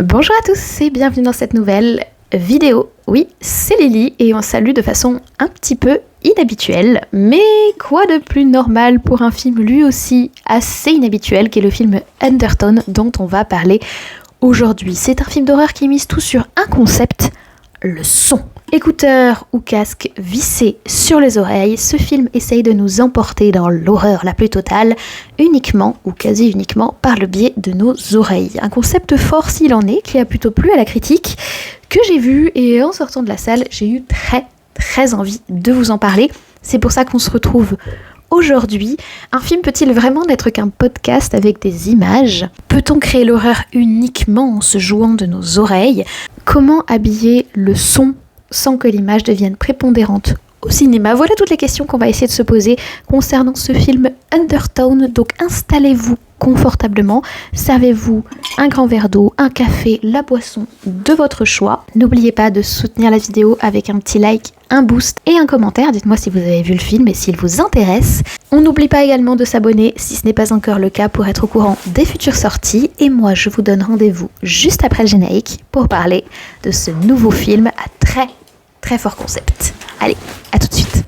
Bonjour à tous et bienvenue dans cette nouvelle vidéo. Oui, c'est Lily et on salue de façon un petit peu inhabituelle. Mais quoi de plus normal pour un film lui aussi assez inhabituel qu'est le film Undertone dont on va parler aujourd'hui. C'est un film d'horreur qui mise tout sur un concept, le son. Écouteurs ou casques vissés sur les oreilles, ce film essaye de nous emporter dans l'horreur la plus totale, uniquement ou quasi uniquement par le biais de nos oreilles. Un concept fort s'il en est, qui a plutôt plu à la critique, que j'ai vu et en sortant de la salle, j'ai eu très envie de vous en parler. C'est pour ça qu'on se retrouve aujourd'hui. Un film peut-il vraiment n'être qu'un podcast avec des images ? Peut-on créer l'horreur uniquement en se jouant de nos oreilles ? Comment habiller le son sans que l'image devienne prépondérante au cinéma? Voilà toutes les questions qu'on va essayer de se poser concernant ce film Undertone. Donc installez-vous confortablement, servez-vous un grand verre d'eau, un café, la boisson de votre choix. N'oubliez pas de soutenir la vidéo avec un petit like, un boost et un commentaire. Dites-moi si vous avez vu le film et s'il vous intéresse. On n'oublie pas également de s'abonner si ce n'est pas encore le cas pour être au courant des futures sorties. Et moi, je vous donne rendez-vous juste après le générique pour parler de ce nouveau film à très fort concept. Allez, à tout de suite.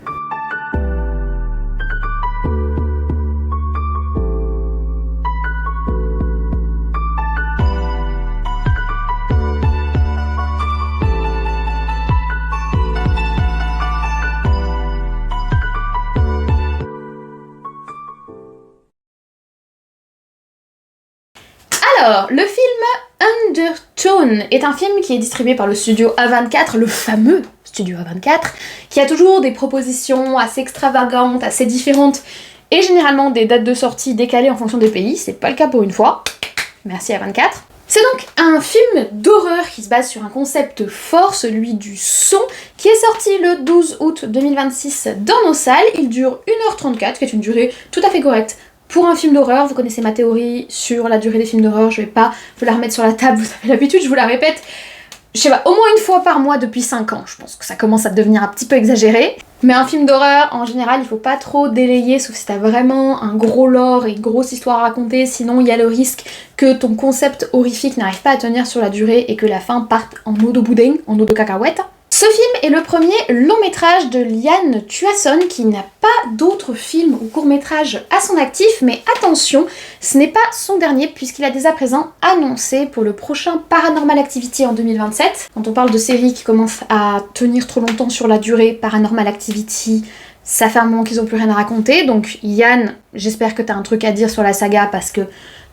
Alors, le film Undertone est un film qui est distribué par le studio A24, le fameux studio A24, qui a toujours des propositions assez extravagantes, assez différentes, et généralement des dates de sortie décalées en fonction des pays. C'est pas le cas pour une fois. Merci A24. C'est donc un film d'horreur qui se base sur un concept fort, celui du son, qui est sorti le 12 août 2026 dans nos salles. Il dure 1h34, qui est une durée tout à fait correcte pour un film d'horreur. Vous connaissez ma théorie sur la durée des films d'horreur, je vais pas vous la remettre sur la table, vous avez l'habitude, je vous la répète, je sais pas, au moins une fois par mois depuis 5 ans, je pense que ça commence à devenir un petit peu exagéré. Mais un film d'horreur, en général, il faut pas trop délayer, sauf si t'as vraiment un gros lore et une grosse histoire à raconter, sinon il y a le risque que ton concept horrifique n'arrive pas à tenir sur la durée et que la fin parte en eau de boudin, en eau de cacahuète. Ce film est le premier long métrage de Lian Tuason qui n'a pas d'autres films ou courts métrages à son actif, mais attention, ce n'est pas son dernier puisqu'il a dès à présent annoncé pour le prochain Paranormal Activity en 2027. Quand on parle de séries qui commencent à tenir trop longtemps sur la durée, Paranormal Activity, ça fait un moment qu'ils n'ont plus rien à raconter. Donc Yann, j'espère que tu as un truc à dire sur la saga parce que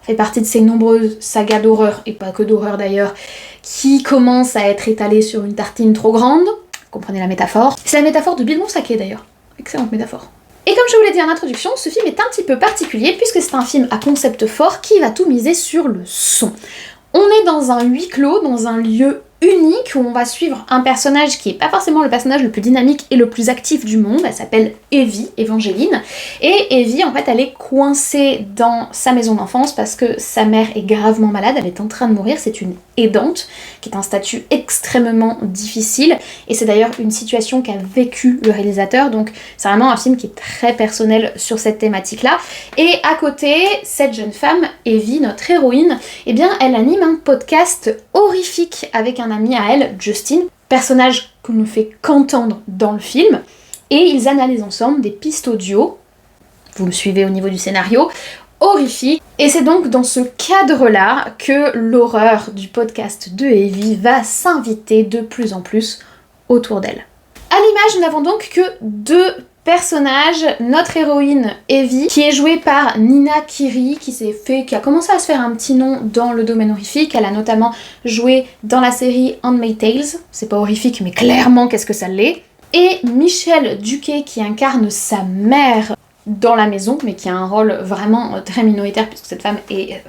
fait partie de ces nombreuses sagas d'horreur, et pas que d'horreur d'ailleurs, qui commencent à être étalées sur une tartine trop grande. Comprenez la métaphore. C'est la métaphore de Bilbon Saké d'ailleurs. Excellente métaphore. Et comme je vous l'ai dit en introduction, ce film est un petit peu particulier puisque c'est un film à concept fort qui va tout miser sur le son. On est dans un huis clos, dans un lieu unique où on va suivre un personnage qui est pas forcément le personnage le plus dynamique et le plus actif du monde. Elle s'appelle Evie, Evangeline, et Evie en fait elle est coincée dans sa maison d'enfance parce que sa mère est gravement malade, elle est en train de mourir, c'est une aidante qui est un statut extrêmement difficile et c'est d'ailleurs une situation qu'a vécu le réalisateur, donc c'est vraiment un film qui est très personnel sur cette thématique là. Et à côté, cette jeune femme, Evie, notre héroïne, eh bien elle anime un podcast horrifique avec un ami à elle, Justin, personnage qu'on ne fait qu'entendre dans le film, et ils analysent ensemble des pistes audio, vous me suivez au niveau du scénario, horrifiques, et c'est donc dans ce cadre-là que l'horreur du podcast de Evie va s'inviter de plus en plus autour d'elle. À l'image, nous n'avons donc que deux personnage, notre héroïne Evie, qui est jouée par Nina Kiri, qui a commencé à se faire un petit nom dans le domaine horrifique. Elle a notamment joué dans la série Handmaid's Tale, c'est pas horrifique mais clairement qu'est-ce que ça l'est. Et Michelle Duquet qui incarne sa mère dans la maison, mais qui a un rôle vraiment très minoritaire puisque cette femme est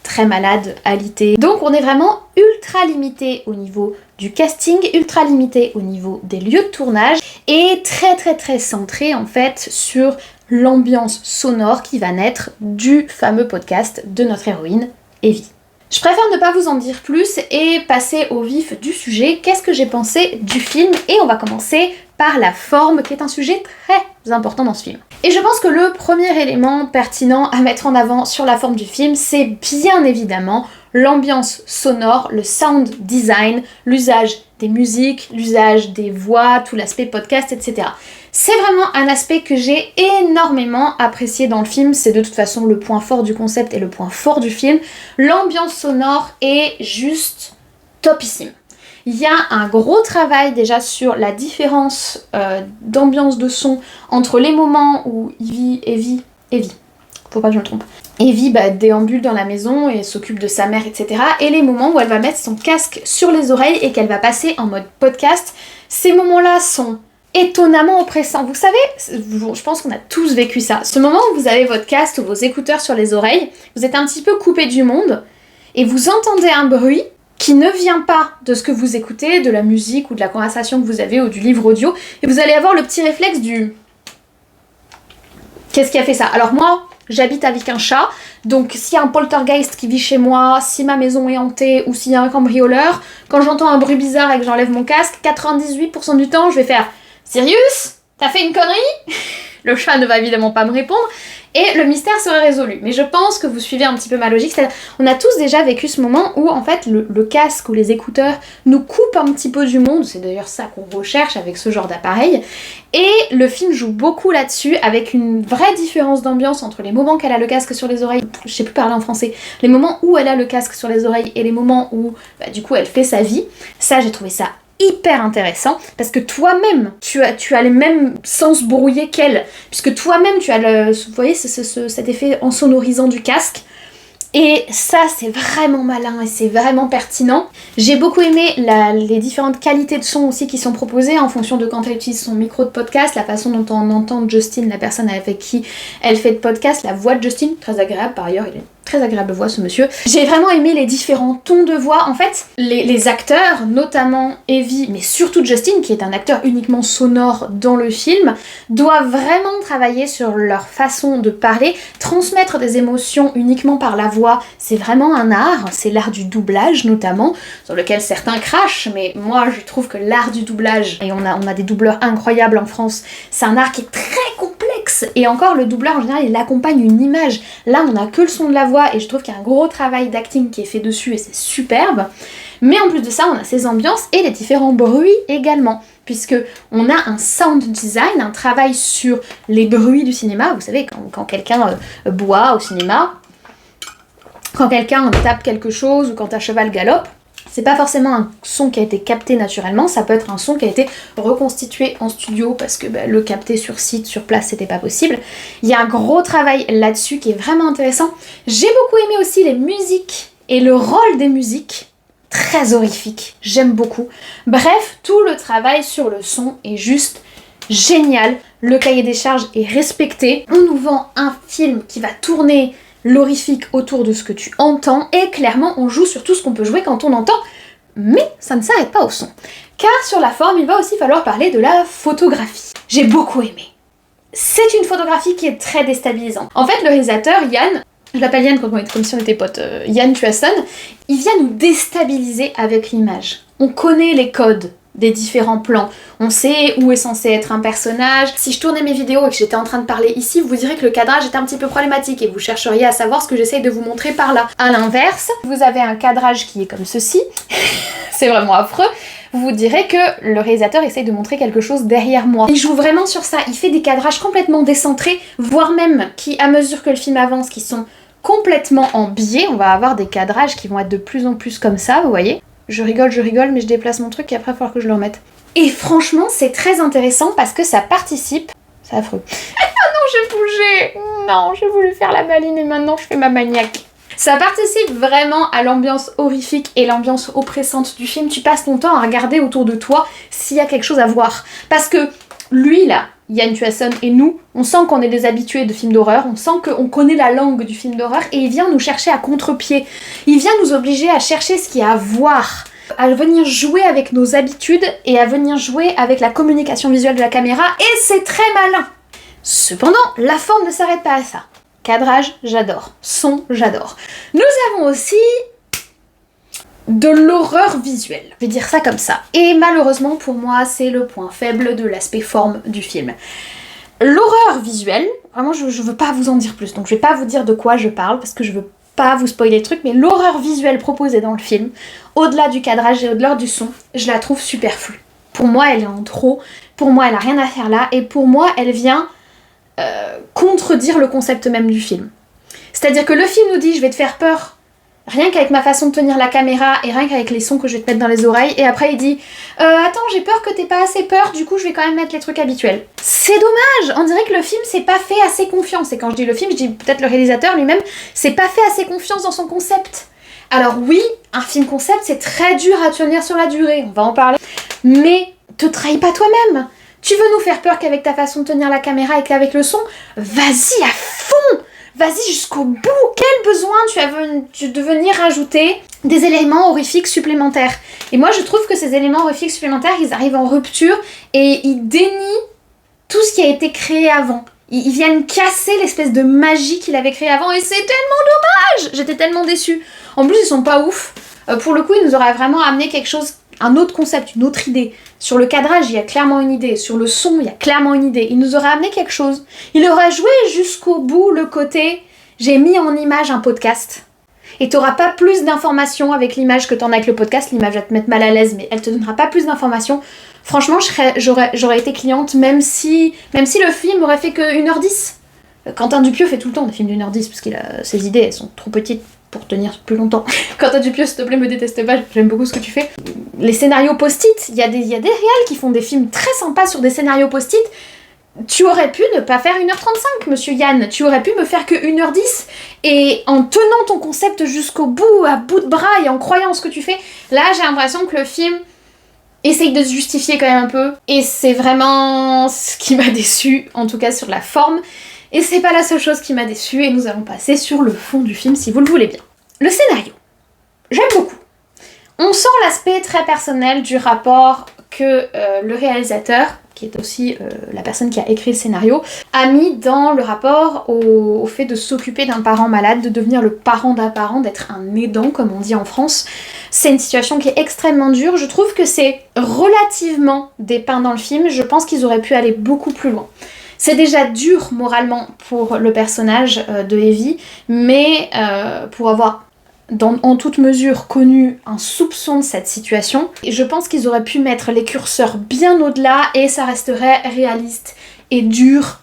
très malade, alitée. Donc on est vraiment ultra limité au niveau du casting, ultra limité au niveau des lieux de tournage et très centré en fait sur l'ambiance sonore qui va naître du fameux podcast de notre héroïne Evie. Je préfère ne pas vous en dire plus et passer au vif du sujet. Qu'est-ce que j'ai pensé du film? Et on va commencer par la forme, qui est un sujet très important dans ce film. Et je pense que le premier élément pertinent à mettre en avant sur la forme du film, c'est bien évidemment l'ambiance sonore, le sound design, l'usage des musiques, l'usage des voix, tout l'aspect podcast, etc. C'est vraiment un aspect que j'ai énormément apprécié dans le film, c'est de toute façon le point fort du concept et le point fort du film. L'ambiance sonore est juste topissime. Il y a un gros travail déjà sur la différence d'ambiance de son entre les moments où Evie, faut pas que je me trompe. Evie déambule dans la maison et s'occupe de sa mère, etc. Et les moments où elle va mettre son casque sur les oreilles et qu'elle va passer en mode podcast. Ces moments-là sont étonnamment oppressants. Vous savez, je pense qu'on a tous vécu ça. Ce moment où vous avez votre casque ou vos écouteurs sur les oreilles, vous êtes un petit peu coupé du monde et vous entendez un bruit qui ne vient pas de ce que vous écoutez, de la musique ou de la conversation que vous avez ou du livre audio, et vous allez avoir le petit réflexe du... Qu'est-ce qui a fait ça? Alors moi, j'habite avec un chat, donc s'il y a un poltergeist qui vit chez moi, si ma maison est hantée ou s'il y a un cambrioleur, quand j'entends un bruit bizarre et que j'enlève mon casque, 98% du temps, je vais faire « Sirius, t'as fait une connerie ?» Le chat ne va évidemment pas me répondre, et le mystère serait résolu. Mais je pense que vous suivez un petit peu ma logique, c'est-à-dire on a tous déjà vécu ce moment où en fait le casque ou les écouteurs nous coupent un petit peu du monde, c'est d'ailleurs ça qu'on recherche avec ce genre d'appareil, et le film joue beaucoup là-dessus avec une vraie différence d'ambiance entre les moments qu'elle a le casque sur les oreilles, je sais plus parler en français, les moments où elle a le casque sur les oreilles et les moments où du coup elle fait sa vie. Ça, j'ai trouvé ça hyper intéressant parce que toi-même tu as les mêmes sens brouillés qu'elle, puisque toi-même tu as vous voyez cet effet en sonorisant du casque, et ça c'est vraiment malin et c'est vraiment pertinent. J'ai beaucoup aimé les différentes qualités de son aussi qui sont proposées en fonction de quand elle utilise son micro de podcast, la façon dont on entend Justin, la personne avec qui elle fait de podcast, la voix de Justin, très agréable par ailleurs, il est très agréable voix ce monsieur. J'ai vraiment aimé les différents tons de voix. En fait, les acteurs, notamment Evie, mais surtout Justin, qui est un acteur uniquement sonore dans le film, doivent vraiment travailler sur leur façon de parler, transmettre des émotions uniquement par la voix. C'est vraiment un art, c'est l'art du doublage notamment, sur lequel certains crachent, mais moi je trouve que l'art du doublage, et on a des doubleurs incroyables en France, c'est un art qui est très complexe, et encore le doubleur en général il accompagne une image. Là on n'a que le son de la voix, et je trouve qu'il y a un gros travail d'acting qui est fait dessus et c'est superbe. Mais en plus de ça, on a ces ambiances et les différents bruits également, puisque on a un sound design, un travail sur les bruits du cinéma. Vous savez, quand quelqu'un boit au cinéma, quand quelqu'un tape quelque chose ou quand un cheval galope, c'est pas forcément un son qui a été capté naturellement, ça peut être un son qui a été reconstitué en studio parce que le capter sur site, sur place, c'était pas possible. Il y a un gros travail là-dessus qui est vraiment intéressant. J'ai beaucoup aimé aussi les musiques et le rôle des musiques, très horrifique, j'aime beaucoup. Bref, tout le travail sur le son est juste génial. Le cahier des charges est respecté. On nous vend un film qui va tourner l'horrifique autour de ce que tu entends, et clairement on joue sur tout ce qu'on peut jouer quand on entend, mais ça ne s'arrête pas au son. Car sur la forme, il va aussi falloir parler de la photographie. J'ai beaucoup aimé. C'est une photographie qui est très déstabilisante. En fait, le réalisateur, Yann, je l'appelle Yann comme si on était potes, Yann Tuasson, il vient nous déstabiliser avec l'image. On connaît les codes des différents plans. On sait où est censé être un personnage. Si je tournais mes vidéos et que j'étais en train de parler ici, vous direz que le cadrage est un petit peu problématique et vous chercheriez à savoir ce que j'essaye de vous montrer par là. À l'inverse, vous avez un cadrage qui est comme ceci. C'est vraiment affreux. Vous vous direz que le réalisateur essaye de montrer quelque chose derrière moi. Il joue vraiment sur ça. Il fait des cadrages complètement décentrés, voire même qui, à mesure que le film avance, qui sont complètement en biais. On va avoir des cadrages qui vont être de plus en plus comme ça, vous voyez. Je rigole, mais je déplace mon truc et après il va falloir que je le remette. Et franchement, c'est très intéressant parce que ça participe... C'est affreux. Ah non, j'ai bougé. Non, j'ai voulu faire la maline et maintenant je fais ma maniaque. Ça participe vraiment à l'ambiance horrifique et l'ambiance oppressante du film. Tu passes ton temps à regarder autour de toi s'il y a quelque chose à voir. Parce que lui là, Yann Tuasson et nous, on sent qu'on est des habitués de films d'horreur, on sent qu'on connaît la langue du film d'horreur et il vient nous chercher à contre-pied. Il vient nous obliger à chercher ce qu'il y a à voir, à venir jouer avec nos habitudes et à venir jouer avec la communication visuelle de la caméra, et c'est très malin. Cependant, la forme ne s'arrête pas à ça. Cadrage, j'adore. Son, j'adore. Nous avons aussi de l'horreur visuelle. Je vais dire ça comme ça. Et malheureusement pour moi, c'est le point faible de l'aspect forme du film. L'horreur visuelle, vraiment je veux pas vous en dire plus, donc je vais pas vous dire de quoi je parle parce que je veux pas vous spoiler le truc, mais l'horreur visuelle proposée dans le film, au-delà du cadrage et au-delà du son, je la trouve superflue. Pour moi, elle est en trop, pour moi, elle a rien à faire là, et pour moi, elle vient contredire le concept même du film. C'est-à-dire que le film nous dit, je vais te faire peur, rien qu'avec ma façon de tenir la caméra, et rien qu'avec les sons que je vais te mettre dans les oreilles, et après il dit, attends, j'ai peur que t'aies pas assez peur, du coup je vais quand même mettre les trucs habituels. C'est dommage, on dirait que le film s'est pas fait assez confiance, et quand je dis le film, je dis peut-être le réalisateur lui-même, s'est pas fait assez confiance dans son concept. Alors oui, un film concept, c'est très dur à tenir sur la durée, on va en parler, mais te trahis pas toi-même. Tu veux nous faire peur qu'avec ta façon de tenir la caméra et qu'avec le son, vas-y à fond, vas-y jusqu'au bout. Quel besoin tu as de venir rajouter des éléments horrifiques supplémentaires. Et moi je trouve que ces éléments horrifiques supplémentaires, ils arrivent en rupture et ils dénient tout ce qui a été créé avant. Ils viennent casser l'espèce de magie qu'il avait créée avant et c'est tellement dommage. J'étais tellement déçue. En plus ils sont pas ouf. Pour le coup, ils nous auraient vraiment amené quelque chose, un autre concept, une autre idée. Sur le cadrage, il y a clairement une idée. Sur le son, il y a clairement une idée. Il nous aurait amené quelque chose. Il aurait joué jusqu'au bout le côté « j'ai mis en image un podcast ». Et t'auras pas plus d'informations avec l'image que t'en as avec le podcast. L'image va te mettre mal à l'aise, mais elle te donnera pas plus d'informations. Franchement, j'aurais été cliente, même si le film aurait fait que 1h10. Quentin Dupieux fait tout le temps des films d'1h10, parce qu'il a ses idées, elles sont trop petites pour tenir plus longtemps. Quentin Dupieux, s'il te plaît, me déteste pas, j'aime beaucoup ce que tu fais. Les scénarios post-it, il y a des réals qui font des films très sympas sur des scénarios post-it. Tu aurais pu ne pas faire 1h35, monsieur Yann, tu aurais pu me faire que 1h10, et en tenant ton concept jusqu'au bout, à bout de bras, et en croyant en ce que tu fais, là j'ai l'impression que le film essaye de se justifier quand même un peu, et c'est vraiment ce qui m'a déçue, en tout cas sur la forme. Et c'est pas la seule chose qui m'a déçue, et nous allons passer sur le fond du film si vous le voulez bien. Le scénario. J'aime beaucoup. On sent l'aspect très personnel du rapport que le réalisateur, qui est aussi la personne qui a écrit le scénario, a mis dans le rapport au fait de s'occuper d'un parent malade, de devenir le parent d'un parent, d'être un aidant comme on dit en France. C'est une situation qui est extrêmement dure. Je trouve que c'est relativement dépeint dans le film. Je pense qu'ils auraient pu aller beaucoup plus loin. C'est déjà dur moralement pour le personnage de Evie, mais pour avoir en toute mesure connu un soupçon de cette situation, et je pense qu'ils auraient pu mettre les curseurs bien au-delà et ça resterait réaliste et dur.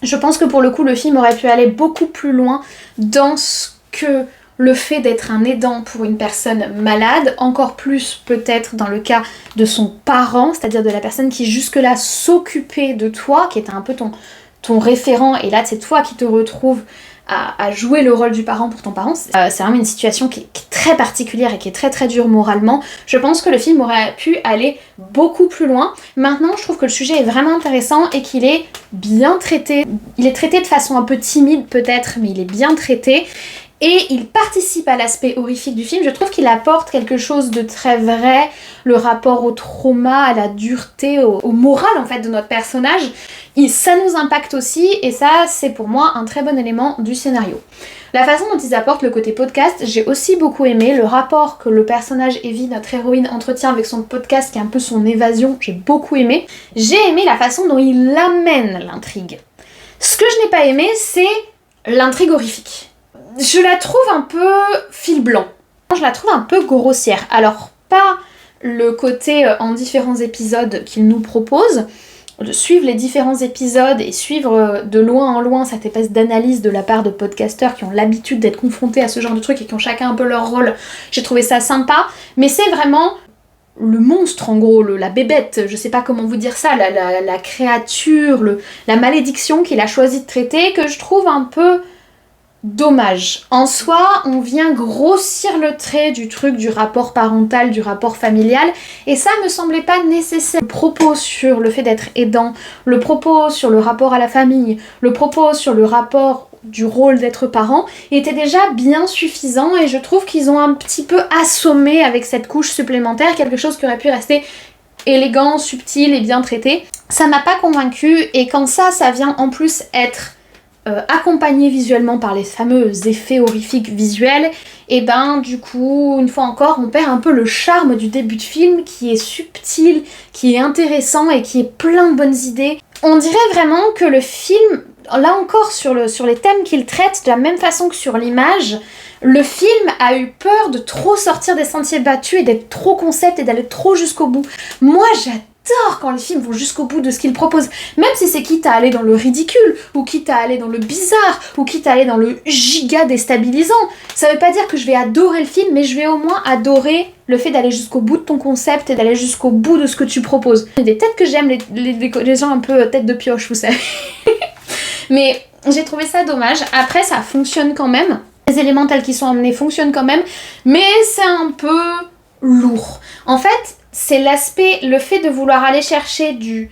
Je pense que pour le coup le film aurait pu aller beaucoup plus loin dans ce que le fait d'être un aidant pour une personne malade, encore plus peut-être dans le cas de son parent, c'est-à-dire de la personne qui jusque-là s'occupait de toi, qui était un peu ton référent, et là c'est toi qui te retrouves à jouer le rôle du parent pour ton parent. C'est vraiment une situation qui est très particulière et qui est très très dure moralement. Je pense que le film aurait pu aller beaucoup plus loin. Maintenant, je trouve que le sujet est vraiment intéressant et qu'il est bien traité. Il est traité de façon un peu timide peut-être, mais il est bien traité. Et il participe à l'aspect horrifique du film. Je trouve qu'il apporte quelque chose de très vrai, le rapport au trauma, à la dureté, au moral en fait de notre personnage. Ça nous impacte aussi, et ça c'est pour moi un très bon élément du scénario. La façon dont ils apportent le côté podcast, j'ai aussi beaucoup aimé. Le rapport que le personnage Evie, notre héroïne, entretient avec son podcast, qui est un peu son évasion, j'ai beaucoup aimé. J'ai aimé la façon dont il amène l'intrigue. Ce que je n'ai pas aimé, c'est l'intrigue horrifique. Je la trouve un peu fil blanc. Je la trouve un peu grossière. Alors, pas le côté en différents épisodes qu'il nous propose, de suivre les différents épisodes et suivre de loin en loin cette espèce d'analyse de la part de podcasteurs qui ont l'habitude d'être confrontés à ce genre de trucs et qui ont chacun un peu leur rôle. J'ai trouvé ça sympa, mais c'est vraiment le monstre en gros, la bébête, je sais pas comment vous dire ça, la créature, la malédiction qu'il a choisi de traiter, que je trouve un peu dommage. En soi, on vient grossir le trait du truc du rapport parental, du rapport familial, et ça me semblait pas nécessaire. Le propos sur le fait d'être aidant, le propos sur le rapport à la famille, le propos sur le rapport du rôle d'être parent était déjà bien suffisant, et je trouve qu'ils ont un petit peu assommé avec cette couche supplémentaire quelque chose qui aurait pu rester élégant, subtil et bien traité. Ça m'a pas convaincue, et quand ça vient en plus être accompagné visuellement par les fameux effets horrifiques visuels, et ben du coup, une fois encore, on perd un peu le charme du début de film qui est subtil, qui est intéressant et qui est plein de bonnes idées. On dirait vraiment que le film là encore, sur les thèmes qu'il traite, de la même façon que sur l'image, le film a eu peur de trop sortir des sentiers battus et d'être trop concept et d'aller trop jusqu'au bout. Moi, j'adore quand les films vont jusqu'au bout de ce qu'ils proposent, même si c'est quitte à aller dans le ridicule, ou quitte à aller dans le bizarre, ou quitte à aller dans le giga déstabilisant. Ça veut pas dire que je vais adorer le film, mais je vais au moins adorer le fait d'aller jusqu'au bout de ton concept et d'aller jusqu'au bout de ce que tu proposes. Peut-être que j'aime les gens un peu tête de pioche, vous savez. Mais j'ai trouvé ça dommage. Après, ça fonctionne quand même. Les éléments tels qu'ils sont emmenés fonctionnent quand même, mais c'est un peu lourd. En fait, c'est le fait de vouloir aller chercher du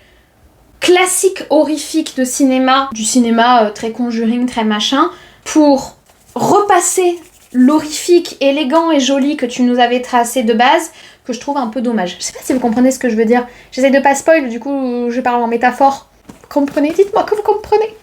classique horrifique de cinéma, du cinéma très Conjuring, très machin, pour repasser l'horrifique élégant et joli que tu nous avais tracé de base, que je trouve un peu dommage. Je sais pas si vous comprenez ce que je veux dire. J'essaie de pas spoil, du coup je parle en métaphore. Vous comprenez? Dites-moi que vous comprenez.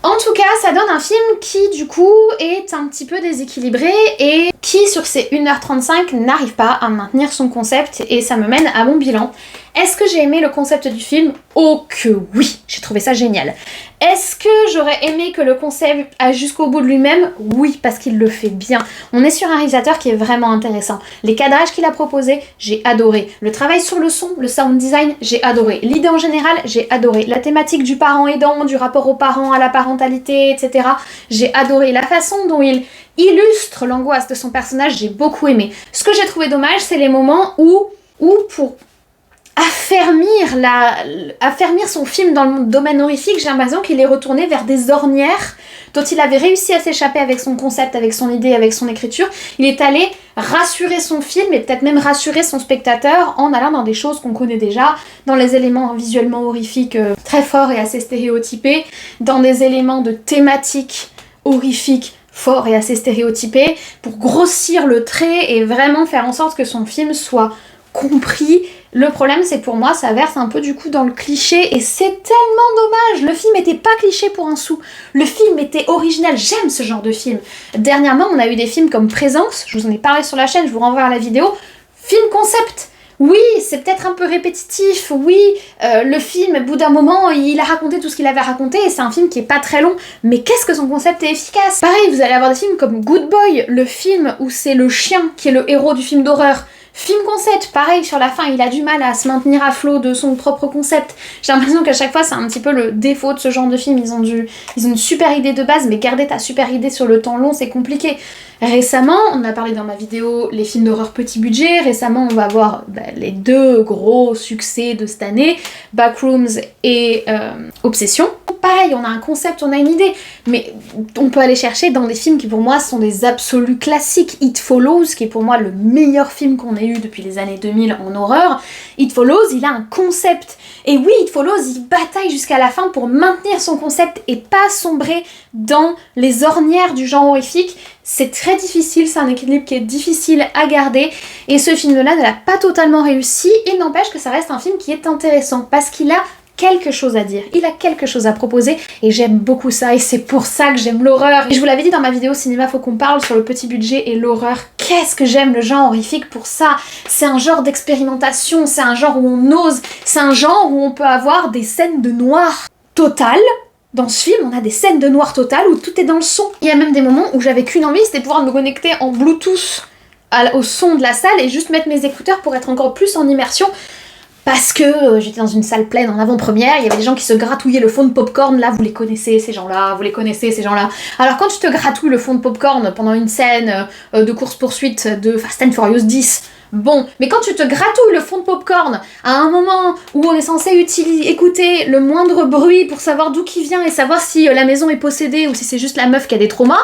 En tout cas, ça donne un film qui, du coup, est un petit peu déséquilibré et qui, sur ces 1h35, n'arrive pas à maintenir son concept et ça me mène à mon bilan. Est-ce que j'ai aimé le concept du film? Oh que oui, j'ai trouvé ça génial. Est-ce que j'aurais aimé que le concept aille jusqu'au bout de lui-même? Oui, parce qu'il le fait bien. On est sur un réalisateur qui est vraiment intéressant. Les cadrages qu'il a proposés, j'ai adoré. Le travail sur le son, le sound design, j'ai adoré. L'idée en général, j'ai adoré. La thématique du parent aidant, du rapport aux parents, à la parentalité, etc. J'ai adoré. La façon dont il illustre l'angoisse de son personnage, j'ai beaucoup aimé. Ce que j'ai trouvé dommage, c'est les moments où pour affermir son film dans le domaine horrifique, j'ai l'impression qu'il est retourné vers des ornières dont il avait réussi à s'échapper avec son concept, avec son idée, avec son écriture. Il est allé rassurer son film et peut-être même rassurer son spectateur en allant dans des choses qu'on connaît déjà, dans les éléments visuellement horrifiques très forts et assez stéréotypés, dans des éléments de thématiques horrifiques forts et assez stéréotypés, pour grossir le trait et vraiment faire en sorte que son film soit compris. Le problème, c'est que pour moi, ça verse un peu du coup dans le cliché et c'est tellement dommage. Le film était pas cliché pour un sou. Le film était original. J'aime ce genre de film. Dernièrement, on a eu des films comme Présence. Je vous en ai parlé sur la chaîne, je vous renvoie à la vidéo. Film concept. Oui, c'est peut-être un peu répétitif. Oui, le film, au bout d'un moment, il a raconté tout ce qu'il avait raconté et c'est un film qui est pas très long. Mais qu'est-ce que son concept est efficace. Pareil, vous allez avoir des films comme Good Boy, le film où c'est le chien qui est le héros du film d'horreur. Film concept, pareil, sur la fin, il a du mal à se maintenir à flot de son propre concept. J'ai l'impression qu'à chaque fois, c'est un petit peu le défaut de ce genre de film. Ils ont une super idée de base, mais garder ta super idée sur le temps long, c'est compliqué. Récemment, on a parlé dans ma vidéo les films d'horreur petit budget. Récemment, on va voir les deux gros succès de cette année, Backrooms et Obsession. Pareil, on a un concept, on a une idée, mais on peut aller chercher dans des films qui pour moi sont des absolus classiques. It Follows, qui est pour moi le meilleur film qu'on ait eu depuis les années 2000 en horreur. It Follows, il a un concept. Et oui, It Follows, il bataille jusqu'à la fin pour maintenir son concept et pas sombrer dans les ornières du genre horrifique. C'est très difficile, c'est un équilibre qui est difficile à garder et ce film-là ne l'a pas totalement réussi. Il n'empêche que ça reste un film qui est intéressant parce qu'il a quelque chose à dire, il a quelque chose à proposer et j'aime beaucoup ça et c'est pour ça que j'aime l'horreur. Et je vous l'avais dit dans ma vidéo cinéma faut qu'on parle sur le petit budget et l'horreur. Qu'est-ce que j'aime le genre horrifique pour ça. C'est un genre d'expérimentation, c'est un genre où on ose, c'est un genre où on peut avoir des scènes de noir total. Dans ce film, on a des scènes de noir total où tout est dans le son. Il y a même des moments où j'avais qu'une envie, c'était de pouvoir me connecter en Bluetooth au son de la salle et juste mettre mes écouteurs pour être encore plus en immersion. Parce que j'étais dans une salle pleine en avant-première, il y avait des gens qui se gratouillaient le fond de popcorn, là vous les connaissez ces gens-là, vous les connaissez ces gens-là. Alors quand tu te gratouilles le fond de popcorn pendant une scène de course-poursuite de Fast and Furious 10, bon, mais quand tu te gratouilles le fond de popcorn à un moment où on est censé écouter le moindre bruit pour savoir d'où qui vient et savoir si la maison est possédée ou si c'est juste la meuf qui a des traumas,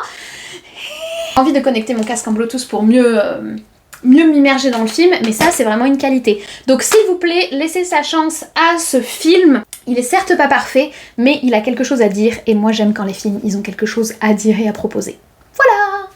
j'ai envie de connecter mon casque en Bluetooth pour mieux m'immerger dans le film, mais ça c'est vraiment une qualité. Donc s'il vous plaît, laissez sa chance à ce film. Il est certes pas parfait, mais il a quelque chose à dire et moi j'aime quand les films ils ont quelque chose à dire et à proposer. Voilà.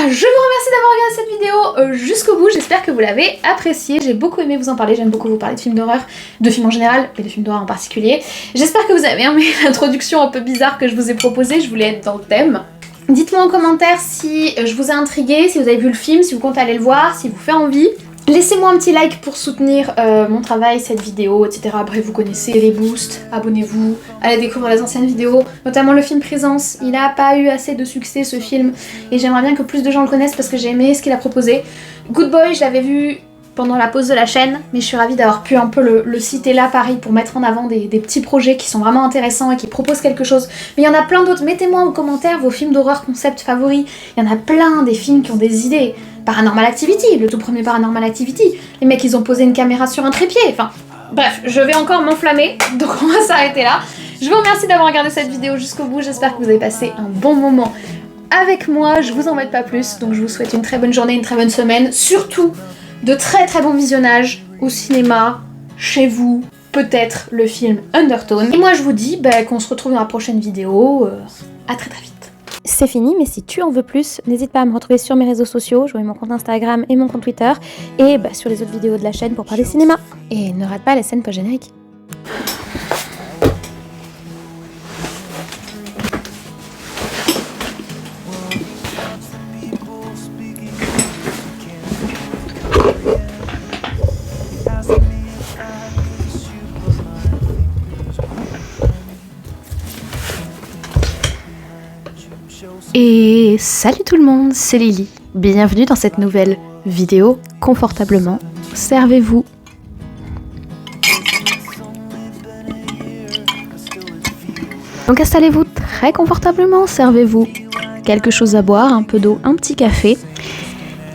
Je vous remercie d'avoir regardé cette vidéo jusqu'au bout, j'espère que vous l'avez appréciée, j'ai beaucoup aimé vous en parler, j'aime beaucoup vous parler de films d'horreur, de films en général, mais de films d'horreur en particulier. J'espère que vous avez aimé l'introduction un peu bizarre que je vous ai proposée, je voulais être dans le thème. Dites-moi en commentaire si je vous ai intrigué, si vous avez vu le film, si vous comptez aller le voir, si vous fait envie. Laissez-moi un petit like pour soutenir mon travail, cette vidéo, etc. Bref, vous connaissez les boosts, abonnez-vous, allez découvrir les anciennes vidéos, notamment le film Présence. Il a pas eu assez de succès ce film et j'aimerais bien que plus de gens le connaissent parce que j'ai aimé ce qu'il a proposé. Good Boy, je l'avais vu pendant la pause de la chaîne, mais je suis ravie d'avoir pu un peu le citer là, pareil, pour mettre en avant des petits projets qui sont vraiment intéressants et qui proposent quelque chose. Mais il y en a plein d'autres, mettez-moi en commentaire vos films d'horreur concept favoris. Il y en a plein des films qui ont des idées. Paranormal Activity, le tout premier Paranormal Activity. Les mecs, ils ont posé une caméra sur un trépied, enfin... Bref, je vais encore m'enflammer, donc on va s'arrêter là. Je vous remercie d'avoir regardé cette vidéo jusqu'au bout, j'espère que vous avez passé un bon moment avec moi, je vous embête pas plus, donc je vous souhaite une très bonne journée, une très bonne semaine, surtout de très très bons visionnages au cinéma, chez vous, peut-être le film Undertone. Et moi je vous dis qu'on se retrouve dans la prochaine vidéo, à très très vite. C'est fini, mais si tu en veux plus, n'hésite pas à me retrouver sur mes réseaux sociaux, je mets mon compte Instagram et mon compte Twitter, et sur les autres vidéos de la chaîne pour parler cinéma. Et ne rate pas les scènes post-génériques. Et salut tout le monde, c'est Lily. Bienvenue dans cette nouvelle vidéo. Confortablement, servez-vous. Donc installez-vous très confortablement, servez-vous quelque chose à boire, un peu d'eau, un petit café.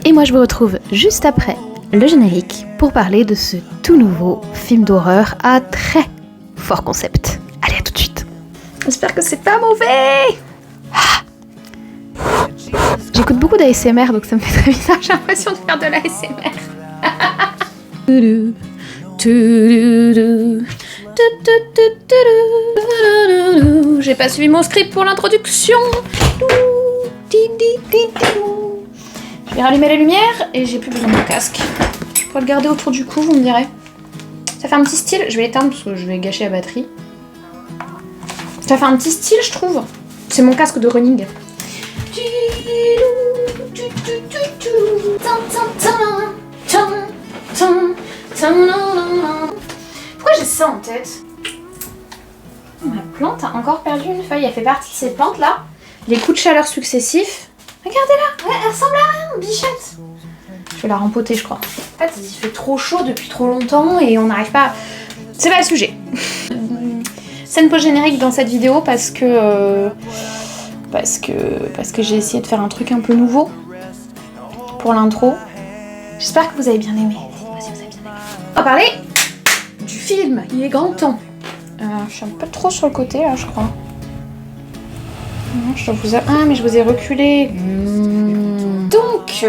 Et moi je vous retrouve juste après le générique pour parler de ce tout nouveau film d'horreur à très fort concept. Allez, à tout de suite. J'espère que c'est pas mauvais. J'écoute beaucoup d'ASMR donc ça me fait très bizarre, j'ai l'impression de faire de l'ASMR. J'ai pas suivi mon script pour l'introduction. Je vais rallumer la lumière et j'ai plus besoin de mon casque. Je pourrais le garder autour du cou, vous me direz. Ça fait un petit style, je vais l'éteindre parce que je vais gâcher la batterie. Ça fait un petit style je trouve. C'est mon casque de running. Pourquoi j'ai ça en tête? Ma plante a encore perdu une feuille, elle fait partie de ces plantes là. Les coups de chaleur successifs. Regardez-la, ouais, elle ressemble à rien, bichette. Je vais la rempoter je crois. En fait il fait trop chaud depuis trop longtemps et on n'arrive pas... C'est pas le sujet. Scène post-générique dans cette vidéo parce que j'ai essayé de faire un truc un peu nouveau pour l'intro. J'espère que vous avez bien aimé. Dites-moi si vous avez bien aimé. On va parler du film, il est grand temps. Je suis un peu trop sur le côté là je crois. Non, ah mais je vous ai reculé. Donc.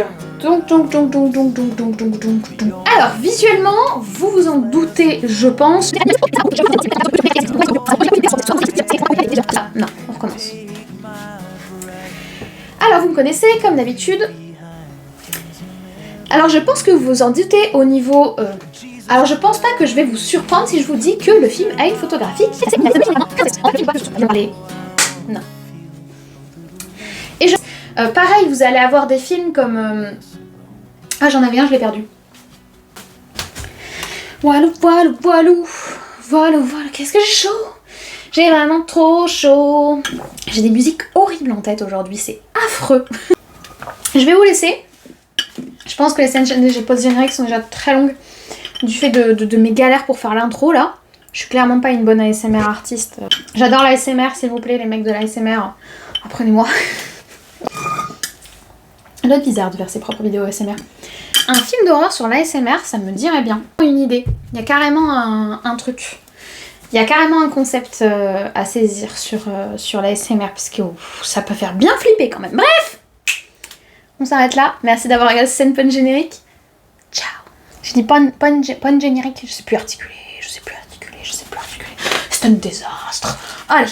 Alors visuellement, vous vous en doutez je pense. Non, on recommence. Alors vous me connaissez comme d'habitude. Alors je pense que vous vous en doutez au niveau... Alors je pense pas que je vais vous surprendre si je vous dis que le film a une photographie qui est assez... Non. Et pareil, vous allez avoir des films comme... Ah j'en avais un, je l'ai perdu. Voilou, qu'est-ce que j'ai chaud! J'ai vraiment trop chaud. J'ai des musiques horribles en tête aujourd'hui, c'est affreux. Je vais vous laisser. Je pense que les scènes post-génériques sont déjà très longues du fait de mes galères pour faire l'intro là. Je suis clairement pas une bonne ASMR artiste. J'adore l'ASMR, s'il vous plaît, les mecs de l'ASMR. Apprenez-moi. Ça doit être bizarre de faire ses propres vidéos ASMR. Un film d'horreur sur l'ASMR, ça me dirait bien. Une idée. Il y a carrément un truc. Il y a carrément un concept à saisir sur l'ASMR parce que ça peut faire bien flipper quand même. Bref, on s'arrête là. Merci d'avoir regardé cette scène générique. Ciao. Je dis pun générique, je sais plus articuler. C'est un désastre. Allez.